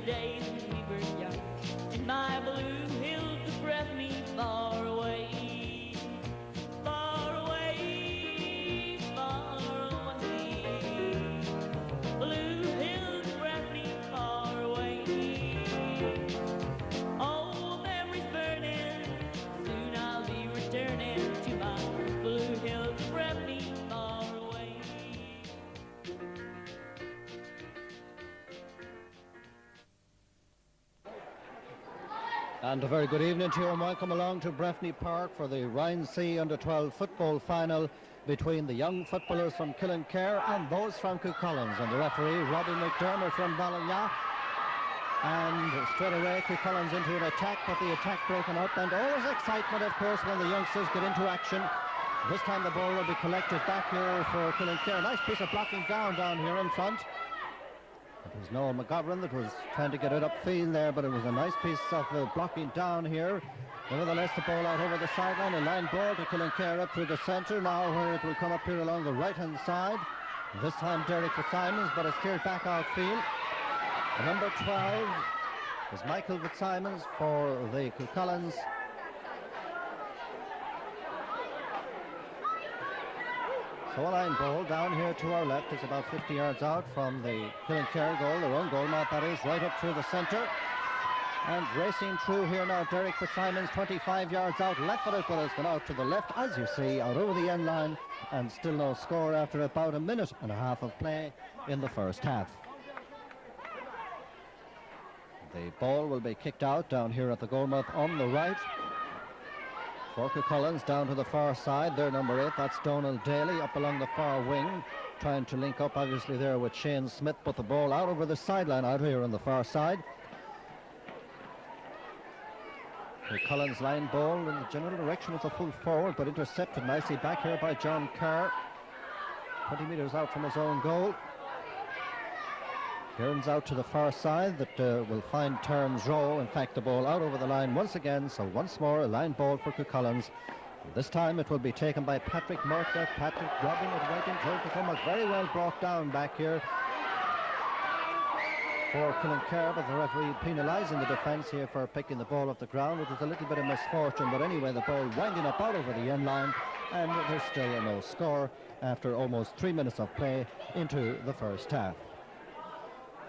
days when we were young, in my blue hills that breath me far away, far away, far away. Blue hills that breath me far away. Oh, memories burning, soon I'll be returning to my blue hills that breath me far away. And a very good evening to you and welcome along to Breffni Park for the Rhine Sea Under-12 football final between the young footballers from Killinkere and those from Cuchulainns, and the referee Robbie McDermott from Ballinagh. And straight away Cuchulainns into an attack, but the attack broken up, and always excitement of course when the youngsters get into action. This time the ball will be collected back here for Killinkere. Nice piece of blocking down here in front. It was Noel McGovern that was trying to get it upfield there, but it was a nice piece of blocking down here. Nevertheless, the ball out over the sideline, a line ball to Killinkere up through the centre now, where it will come up here along the right-hand side. This time Derek Fitzsimons, but it's cleared back outfield. Number 12 is Michael Fitzsimons for the Cuchulainns. So a line ball down here to our left. It's about 50 yards out from the Killinkere goal, their own goal, not that is, right up through the centre. And racing through here now, Derek Fitzsimons, 25 yards out, left-footed, but it's gone out to the left, as you see, out over the end line, and still no score after about a minute and a half of play in the first half. The ball will be kicked out down here at the goalmouth on the right. For Cuchulainns down to the far side, their number 8, that's Donald Daly up along the far wing, trying to link up obviously there with Shane Smith, but the ball out over the sideline out here on the far side. Cuchulainns line ball in the general direction of the full forward, but intercepted nicely back here by John Kerr, 20 metres out from his own goal. Turns out to the far side that will find Terns Row. In fact, the ball out over the line once again, so once more a line ball for Cuchulainns. This time it will be taken by Patrick Murtha. Patrick dropping it right into the corner, very well brought down back here for Killinkere, but the referee penalising the defence here for picking the ball off the ground. It was a little bit of misfortune, but anyway, the ball winding up out over the end line, and there's still no score after almost 3 minutes of play into the first half.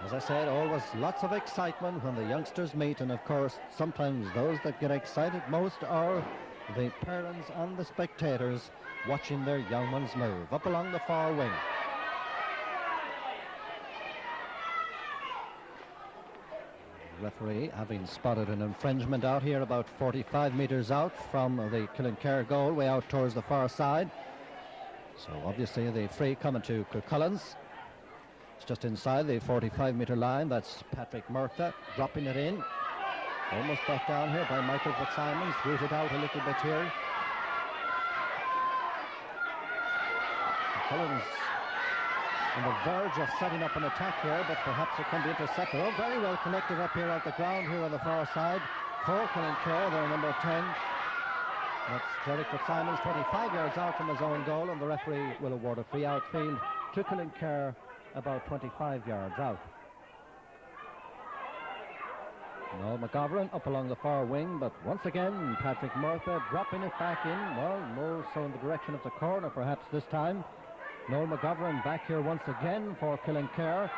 As I said, always lots of excitement when the youngsters meet, and of course sometimes those that get excited most are the parents and the spectators watching their young ones move up along the far wing. The referee having spotted an infringement out here about 45 metres out from the Killinkere goal, way out towards the far side. So obviously the free coming to Cuchulainns. Just inside the 45-metre line, that's Patrick Murtha dropping it in. Almost brought down here by Michael Fitzsimons, rooted out a little bit here. Cuchulainns on the verge of setting up an attack here, but perhaps it can be intercepted. Oh, very well collected up here at the ground here on the far side. For Killinkere, their number 10. That's Derek Fitzsimons, 25 yards out from his own goal, and the referee will award a free outfield to Killinkere about 25 yards out. Noel McGovern up along the far wing, but once again Patrick Murtha dropping it back in, well, more so in the direction of the corner perhaps this time. Noel McGovern back here once again for Killinkere,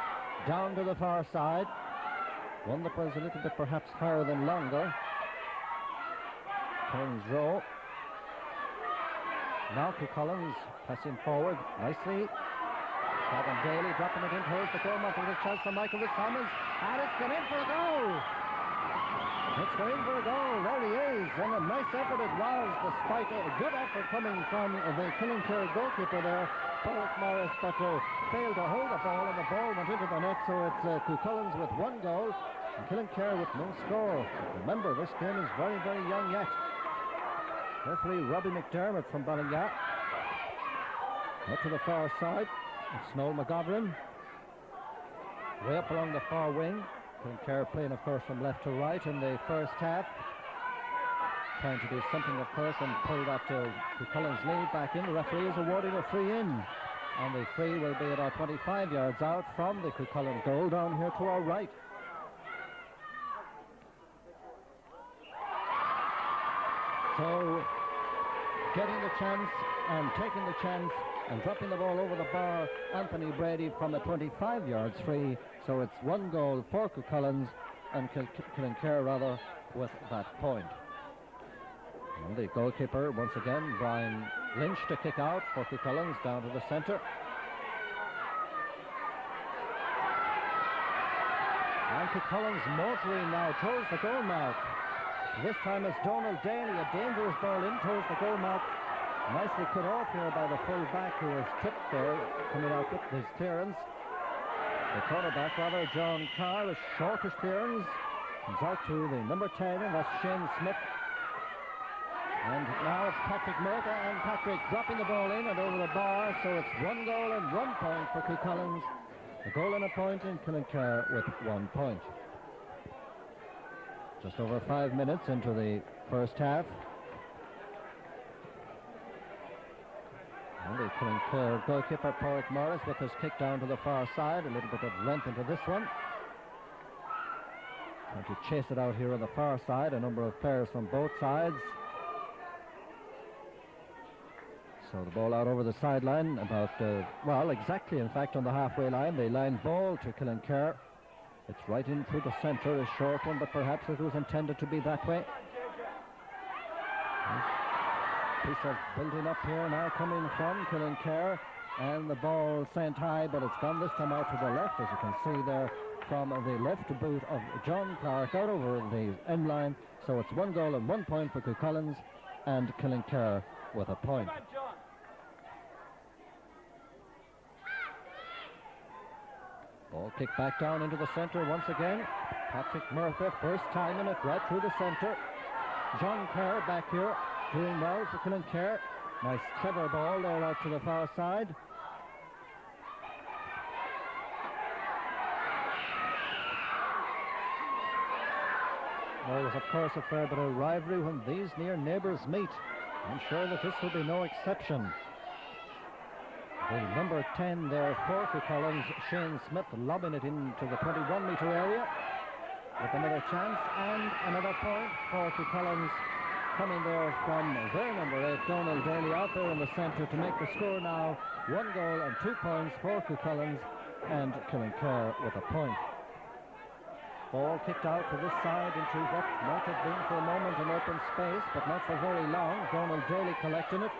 down to the far side, one that was a little bit perhaps higher than longer. Terns Row. Now Cuchulainns pressing forward nicely. Kevin Daly dropping it in towards the goal. With a chance for Michael Fitzsimons, and it's gone in for a goal. It's gone in for a goal. There he is, and a nice effort it was, despite a good effort coming from the Killinkere goalkeeper there, Paul Morris, but failed to hold the ball, and the ball went into the net. So it's Cuchulainns with one goal and Killinkere with no score. Remember, this game is very, very young yet. Referee Robbie McDermott from Ballinagh. Up to the far side. It's Noel McGovern. Way up along the far wing. Killinkere playing, of course, from left to right in the first half. Trying to do something, of course, and pull that Cuchulainns lead back in. The referee is awarding a free in. And the free will be about 25 yards out from the Cuchulainns goal down here to our right. So, getting the chance and taking the chance and dropping the ball over the bar, Anthony Brady from the 25 yards free. So it's 1 goal for Cuchulainns and Killinkere rather with that point. And the goalkeeper once again, Brian Lynch, to kick out for Cuchulainns down to the centre. And Cuchulainns motoring now towards the goal mark. This time it's Donald Daly, a dangerous ball in towards the goal mark. Nicely cut off here by the full back who was tripped there, coming out with his clearance. The cornerback, rather, John Carr, a shortish clearance. Comes out to the number 10, and that's Shane Smith. And now it's Patrick Murphy, and Patrick dropping the ball in and over the bar, so it's 1 goal and 1 point for Cuchulainns. A goal and a point in Killinkere with 1 point. Just over 5 minutes into the first half. And the Killinkere goalkeeper, Porrick Morris, with his kick down to the far side. A little bit of length into this one. Trying to chase it out here on the far side. A number of players from both sides. So the ball out over the sideline, about, well, exactly, in fact, on the halfway line. The line ball to Killinkere. It's right in through the centre, a short one, but perhaps it was intended to be that way. Piece of building up here now coming from Killinkere, and the ball sent high, but it's gone this time out to the left, as you can see there, from the left boot of John Clark out over the end line. So it's 1 goal and 1 point for Cuchulainns, and Killinkere with a point. Ball kicked back down into the centre once again. Patrick Murphy, first time in it, right through the centre. John Kerr back here, doing well for Killinkere. Nice clever ball there out to the far side. There was, of course, a fair bit of rivalry when these near neighbours meet. I'm sure that this will be no exception. The number 10 there for Cuchulainns, Shane Smith, lobbing it into the 21-metre area with another chance and another point for Cuchulainns, coming there from their number 8, Donald Daly, out there in the centre to make the score now 1 goal and 2 points for Cuchulainns, and Killinkere with a point. Ball kicked out to this side into what might have been for a moment an open space, but not for very long. Donald Daly collecting it.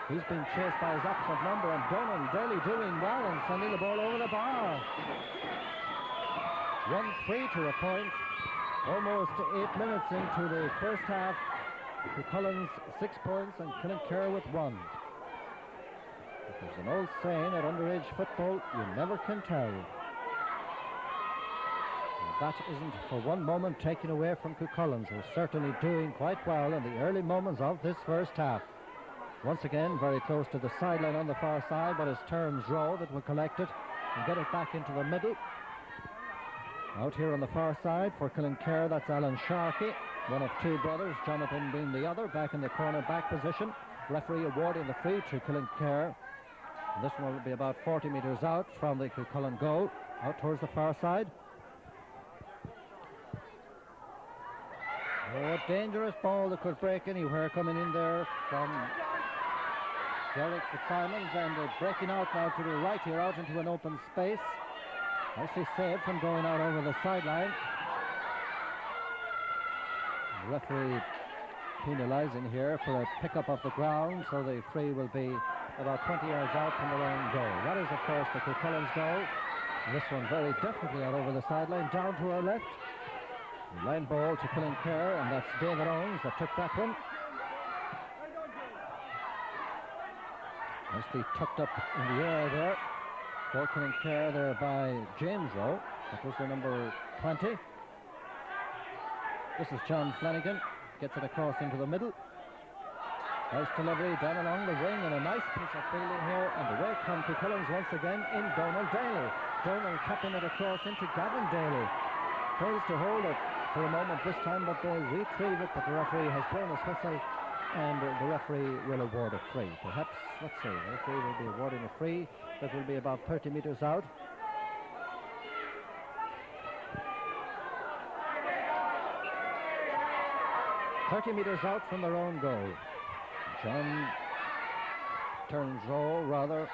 He's been chased by his opposite number, and Donald Daly doing well and sending the ball over the bar. 1-3 to a point. Almost 8 minutes into the first half. Cuchulainns 6 points and Killinkere with 1. But there's an old saying at underage football, you never can tell. And that isn't for one moment taken away from Cuchulainns, who are certainly doing quite well in the early moments of this first half. Once again, very close to the sideline on the far side, but it's Terence Rowe that will collect it and get it back into the middle. Out here on the far side for Killinkere, that's Alan Sharkey, one of 2 brothers, Jonathan being the other, back in the corner back position. Referee awarding the free to Killinkere. This one will be about 40 metres out from the Cuchulainn goal, out towards the far side. Oh, a dangerous ball that could break anywhere coming in there from Derek Fitzsimons, and breaking out now to the right here, out into an open space. Nicely saved from going out over the sideline. The referee penalising here for a pick-up of the ground, so the free will be about 20 yards out from their own goal. That is, of course, the Cuchulainns goal. This one very definitely out over the sideline, down to our left. Line ball to Killinkere, and that's David Owens that took that one. Nicely tucked up in the air there. For Killinkere there by James Rowe. That was the number 20. This is John Flanagan. Gets it across into the middle. Nice delivery down along the wing, and a nice piece of fielding here. And away come Cuchulainns once again in Donald Daly. Donald tapping it across into Gavin Daly. Tries to hold it for a moment this time, but they retrieve it, but the referee has blown his whistle, and the referee will award a free. Perhaps, let's see, the referee will be awarding a free that will be about 30 metres out. 30 metres out from their own goal. John turns row, rather.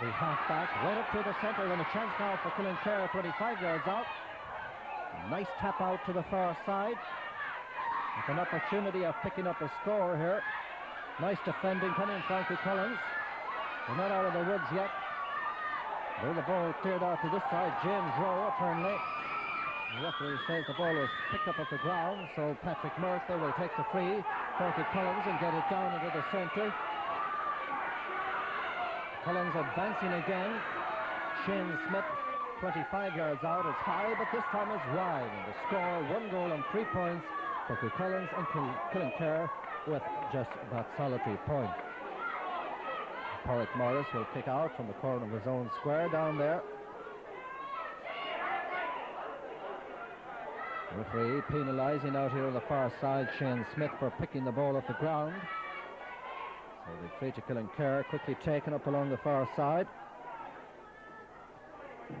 The half-back, right up to the centre, and a chance now for Killinkere, 25 yards out. Nice tap out to the far side. With an opportunity of picking up a score here. Nice defending coming from Cuchulainns. They're not out of the woods yet. Well, the ball cleared out to this side. James Rowe, apparently. The referee says the ball was picked up at the ground, so Patrick Murphy will take the free for Cuchulainns and get it down into the centre. Cuchulainns advancing again. Shane Smith, 25 yards out. It's high, but this time it's wide. And the score, 1 goal and 3 points for Cuchulainns and Killinkere with just that solitary point. Porrick Morris will kick out from the corner of his own square down there. Referee penalising out here on the far side Shane Smith for picking the ball off the ground. So the free to Killinkere, quickly taken up along the far side.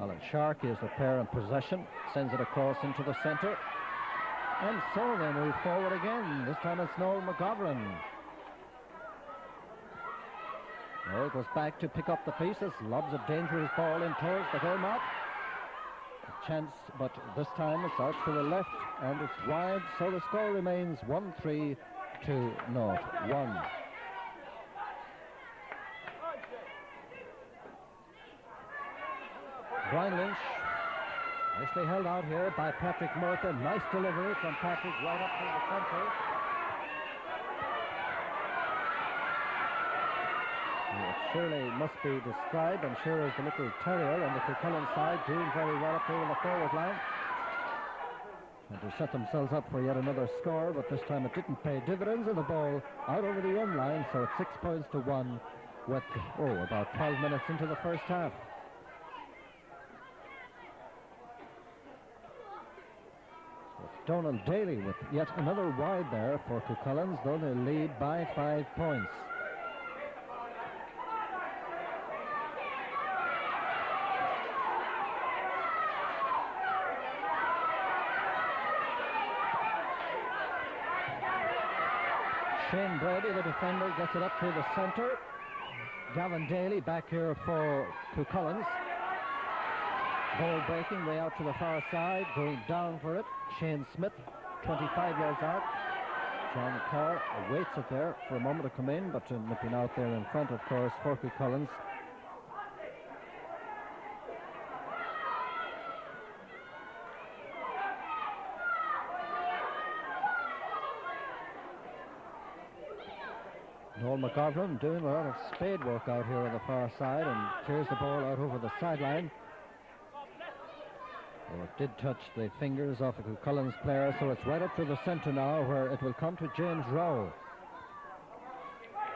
Alan Sharkey is the player in possession, sends it across into the centre. And so they move forward again. This time it's Noel McGovern. Noel goes back to pick up the pieces, lobs a dangerous ball in towards the goal mark. A chance, but this time it's out to the left and it's wide, so the score remains 1-3 to 0-1. Brian Lynch, nicely held out here by Patrick Murphy. Nice delivery from Patrick right up to the centre. It surely must be described, I'm sure, as the little terrier on the Cuchulainns side, doing very well up here in the forward line. And to set themselves up for yet another score, but this time it didn't pay dividends, and the ball out over the end line, so it's 6 points to 1 with, about 12 minutes into the first half. Donald Daly with yet another wide there for Cuchulainns, though they lead by 5 points. Shane Brady, the defender, gets it up to the centre. Gavin Daly back here for Cuchulainns. Ball breaking way out to the far side, going down for it. Shane Smith, 25 yards out. John Carr waits it there for a moment to come in, but nipping out there in front, of course, for Cuchulainns. Noel McGovern doing a lot of spade work out here on the far side and clears the ball out over the sideline. Well, it did touch the fingers of a Cuchulainns player, so it's right up to the centre now, where it will come to James Rowe.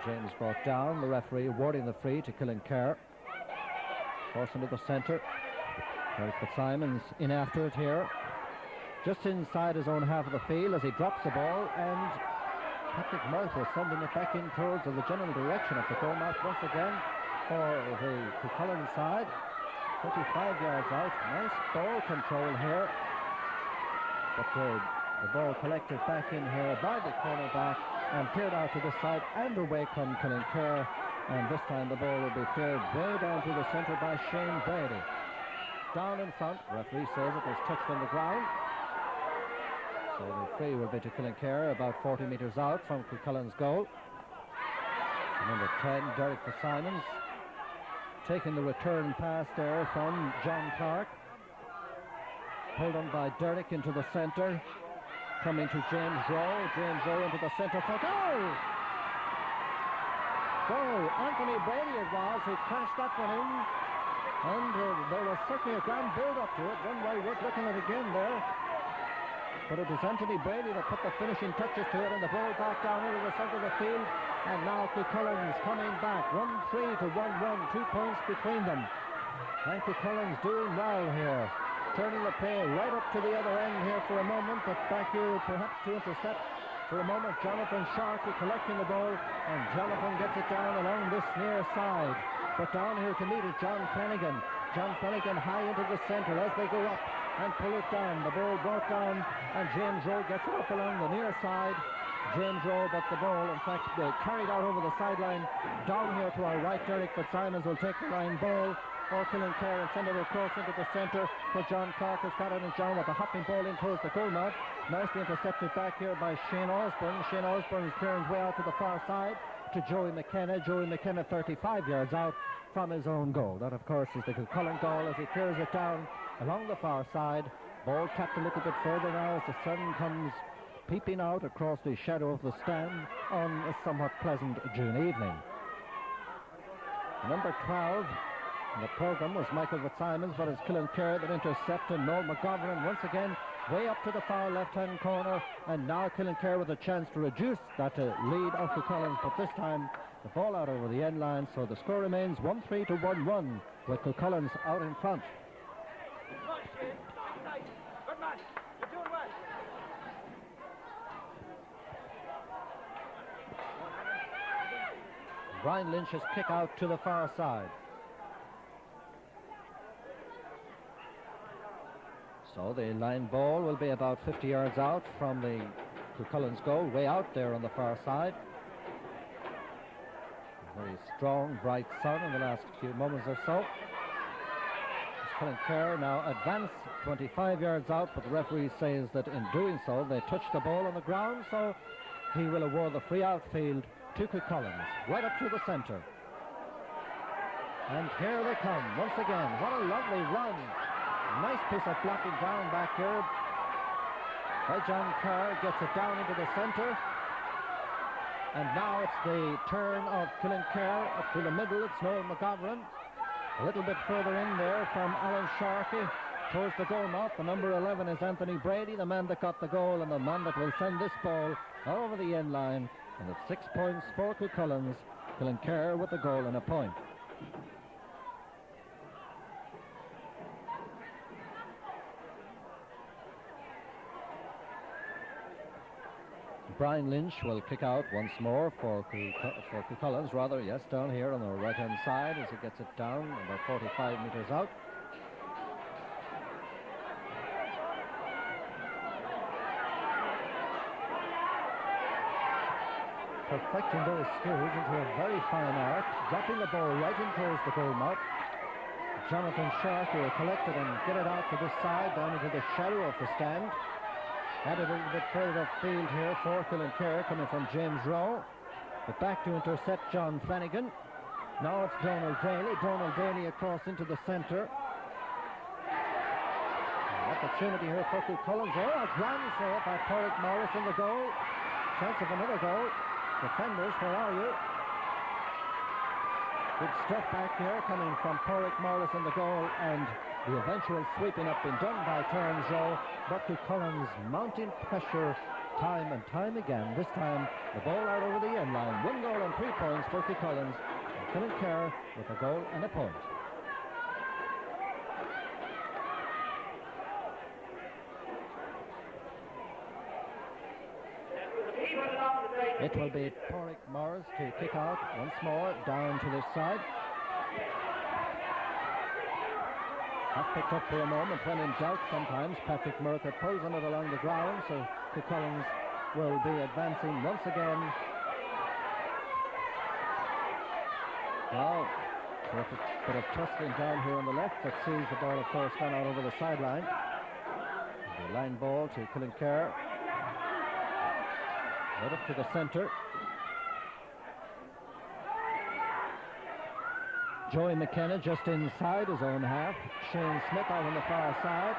James brought down, the referee awarding the free to Killinkere. Cross into the centre. Derek Fitzsimons in after it here. Just inside his own half of the field as he drops the ball, and Patrick Murphy sending it back in towards the general direction of the goal mark once again for the Cuchulainns side. 35 yards out. Nice ball control here. But the ball collected back in here by the cornerback and cleared out to the side, and away come Killinkere. And this time the ball will be cleared way down to the centre by Shane Brady. Down in front, referee says it was touched on the ground. So the free will be to Killinkere, about 40 metres out from Cuchulainns' goal. Number 10, Derek Fitzsimons, taking the return pass there from John Clark. Pulled on by Derek into the centre. Coming to James Rowe. James Rowe into the centre for goal! Goal! Anthony Brady it was who crashed that one in. And there was certainly a grand build-up to it. One way worth looking at again there. But it was Anthony Brady that put the finishing touches to it, and the ball back down into the centre of the field. And now Cuchulainns coming back. 1-3 to 1-1. 2 points between them. And Cuchulainns doing well here. Turning the play right up to the other end here for a moment, but back here perhaps to intercept for a moment. Jonathan Sharkey collecting the ball, and Jonathan gets it down along this near side. But down here to meet it, John Flanagan. John Flanagan high into the centre as they go up. and pull it down. The ball brought down, and James Rowe gets it up along the near side. James Rowe, but the ball, in fact, carried out over the sideline. Down here to our right, Derek Fitzsimons will take the line ball for Killinkere and send it across into the centre for John Clark, has got it in John with a hopping ball in towards the goal mouth. Nicely intercepted back here by Shane Osborne. Shane Osborne is clearing way out to the far side to Joey McKenna. Joey McKenna 35 yards out from his own goal. That, of course, is the Cuchulainn goal as he clears it down along the far side. Ball tapped a little bit further now as the sun comes peeping out across the shadow of the stand on a somewhat pleasant June evening. Number 12 in the programme was Michael Fitzsimons, but it's Killinkere that intercepted Noel McGovern once again way up to the far left-hand corner, and now Killinkere with a chance to reduce that lead of Cuchulainns, but this time the ball out over the end line, so the score remains 1-3 to 1-1 with Cuchulainns out in front. Brian Lynch's kick out to the far side. So the line ball will be about 50 yards out from the Cuchulainns goal, way out there on the far side. A very strong, bright sun in the last few moments or so. Killinkere now advance 25 yards out, but the referee says that in doing so they touched the ball on the ground, so he will award the free outfield to Cuchulainns, right up to the centre. And here they come once again. What a lovely run. Nice piece of blocking down back here by John Kerr. Gets it down into the centre. And now it's the turn of Killinkere up to the middle. It's Noel McGovern. A little bit further in there from Alan Sharkey towards the goal mouth. The number 11 is Anthony Brady, the man that got the goal and the man that will send this ball over the end line. And it's 6 points for Cuchulainns. Killinkere with the goal and a point. Brian Lynch will kick out once more for Cuchulainns, rather, yes, down here on the right-hand side as he gets it down about 45 metres out. Perfecting those skills into a very fine art, dropping the ball right in towards the goal mouth. Jonathan Shark will collect it and get it out to this side, down into the shadow of the stand. Added a little bit further upfield here for Killinkere, coming from James Rowe. But back to intercept John Flanagan. Now it's Donald Daly. Donald Daly across into the centre. Opportunity here for Cuchulainns. Oh, a grand save by Porrick Morris in the goal. Chance of another goal. Defenders, where are you? Good stuff back here coming from Porrick Morris in the goal, and the eventual sweeping up been done by Terence Rowe, but Cuchulainns mounting pressure time and time again. This time the ball out over the end line. 1 goal and 3 points for Cuchulainns. Killinkere with a goal and a point. It will be Porrick Morris to kick out once more down to this side. Half picked up for a moment when in doubt sometimes. Patrick Mercer pulls on it along the ground, so Cuchulainns will be advancing once again. Now, terrific bit of tussling down here on the left that sees the ball, of course, gone out over the sideline. The line ball to Killinkere. Right up to the centre. Joey McKenna just inside his own half. Shane Smith out on the far side.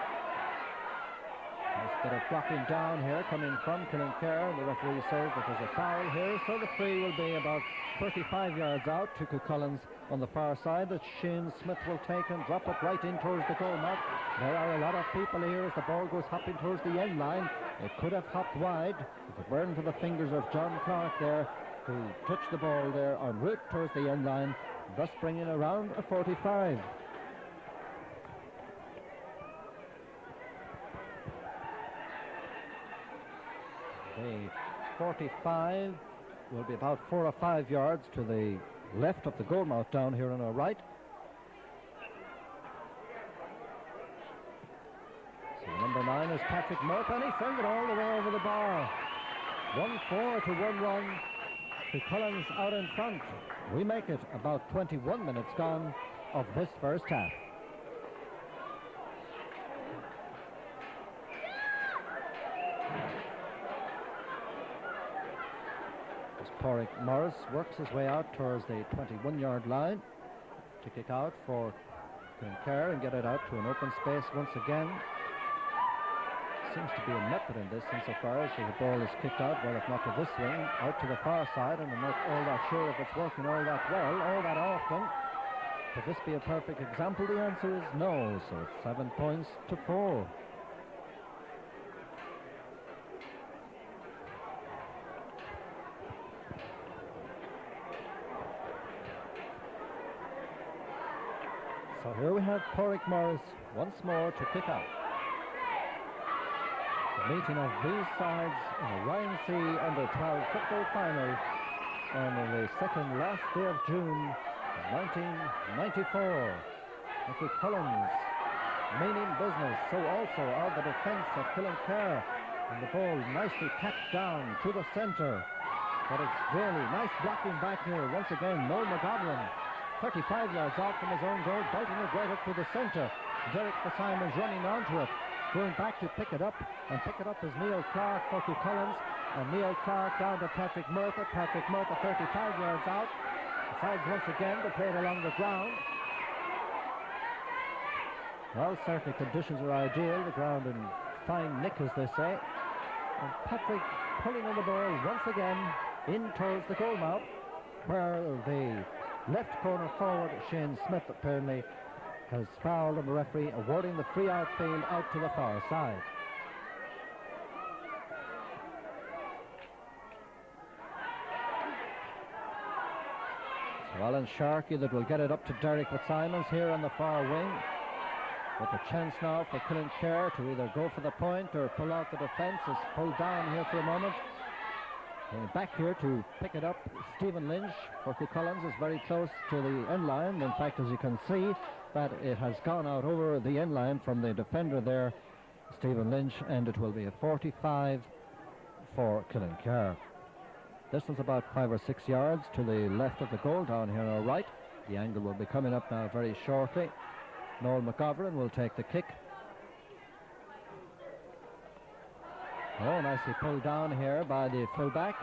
Nice bit of blocking down here coming from Killinkere. The referee says that there's a foul here, so the free will be about 35 yards out to Cuchulainns on the far side that Shane Smith will take and drop it right in towards the goal mark. There are a lot of people here as the ball goes hopping towards the end line. It could have hopped wide if it weren't for the fingers of John Clark there, who touched the ball there en route towards the end line, thus bringing around a 45. The 45 will be about 4 or 5 yards to the left of the goal mouth down here on our right. 9 is Patrick Murphy, and he sends it all the way over the bar. 1-4 to 1-1. Cuchulainns out in front. We make it about 21 minutes gone of this first half. As Pádraig Morris works his way out towards the 21-yard line to kick out for Killinkere and get it out to an open space once again. Seems to be a method in this insofar as the ball is kicked out, well, if not to this wing, out to the far side, and I'm not all that sure if it's working all that well, all that often. Could this be a perfect example? The answer is no, so it's 7 points to 4. So here we have Pádraig Morris once more to kick out. The meeting of these sides in the Ryan C Under-12 football final on the second last day of June 1994. The Cuchulainns meaning business, so also are the defence of Killinkere, and the ball nicely tapped down to the centre. But it's really nice blocking back here. Once again, Noel McGovern, 35 yards out from his own goal, biting it right up to the centre. Derek Fitzsimon's running onto it, going back to pick it up, and pick it up is Neil Clark for Cuchulainns, and Neil Clark down to Patrick Murphy. Patrick Murphy 35 yards out. The sides once again to play it along the ground. Well, certainly conditions are ideal, the ground in fine nick as they say. And Patrick pulling on the ball once again in towards the goal mouth, where the left corner forward Shane Smith apparently has fouled, and the referee awarding the free outfield out to the far side. So Alan Sharkey that will get it up to Derek Fitzsimons here on the far wing, with a chance now for Killinkere to either go for the point or pull out the defence. Is pulled down here for a moment. And back here to pick it up, Stephen Lynch for Cuchulainns is very close to the end line. In fact, as you can see, that it has gone out over the end line from the defender there, Stephen Lynch, and it will be a 45 for Killinkere. Distance about 5 or 6 yards to the left of the goal down here on our right. The angle will be coming up now very shortly. Noel McGovern will take the kick. Oh, nicely pulled down here by the fullback.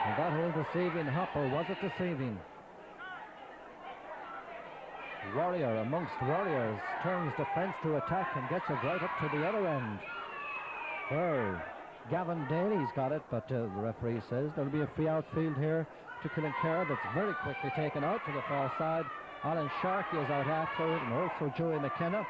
And that was deceiving hop, or was it deceiving? Warrior amongst warriors turns defence to attack and gets it right up to the other end. Where Gavin Daly's got it, but the referee says there'll be a free outfield here to Killinkere that's very quickly taken out to the far side. Alan Sharkey is out after it, and also Joey McKenna.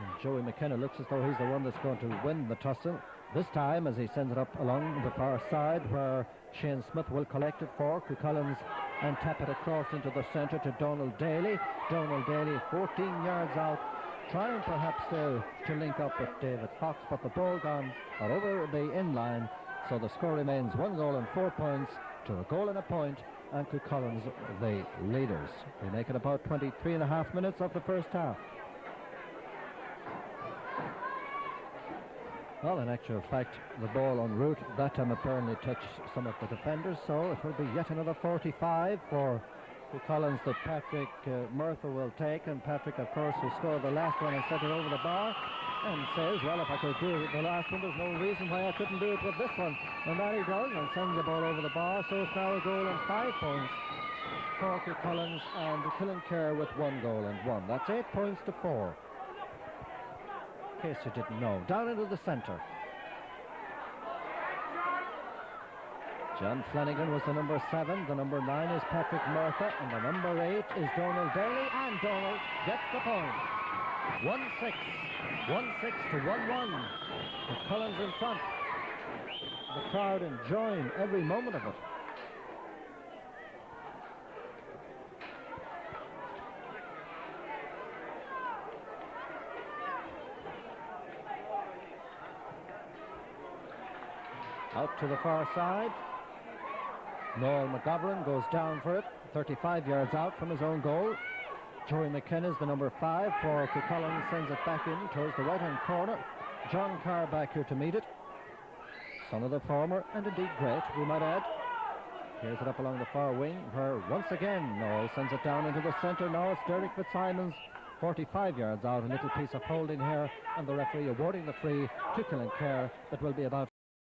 And Joey McKenna looks as though he's the one that's going to win the tussle. This time as he sends it up along the far side, where Shane Smith will collect it for Cuchulainns and tap it across into the centre to Donald Daly. Donald Daly 14 yards out, trying perhaps to link up with David Fox, but the ball gone out over the end line. So the score remains 1 goal and 4 points to a goal and a point, and Cuchulainns the leaders. We make it about 23.5 minutes of the first half. Well, in actual fact, the ball en route that time apparently touched some of the defenders, so it will be yet another 45 for Cuchulainns that Patrick Murphy will take. And Patrick, of course, who scored the last one and set it over the bar, and says, well, if I could do the last one, there's no reason why I couldn't do it with this one. And that he does, and sends the ball over the bar, so it's now a goal and 5 points for Cuchulainns, and Killinkere with 1 goal and 1. That's 8 points to 4. In case you didn't know. Down into the centre. John Flanagan was the number 7, the number 9 is Patrick Murphy, and the number 8 is Donald Daly, and Donald gets the point. 1-6 to 1-1. Cuchulainns in front. The crowd enjoying every moment of it. Out to the far side. Noel McGovern goes down for it, 35 yards out from his own goal. Joey McKenna's the number 5 for Cuchulainns, sends it back in towards the right-hand corner. John Carr back here to meet it. Son of the former, and indeed great, we might add. Here's it up along the far wing, where once again Noel sends it down into the centre. Now it's Derek Fitzsimons, 45 yards out, a little piece of holding here, and the referee awarding the free to Killinkere that will be about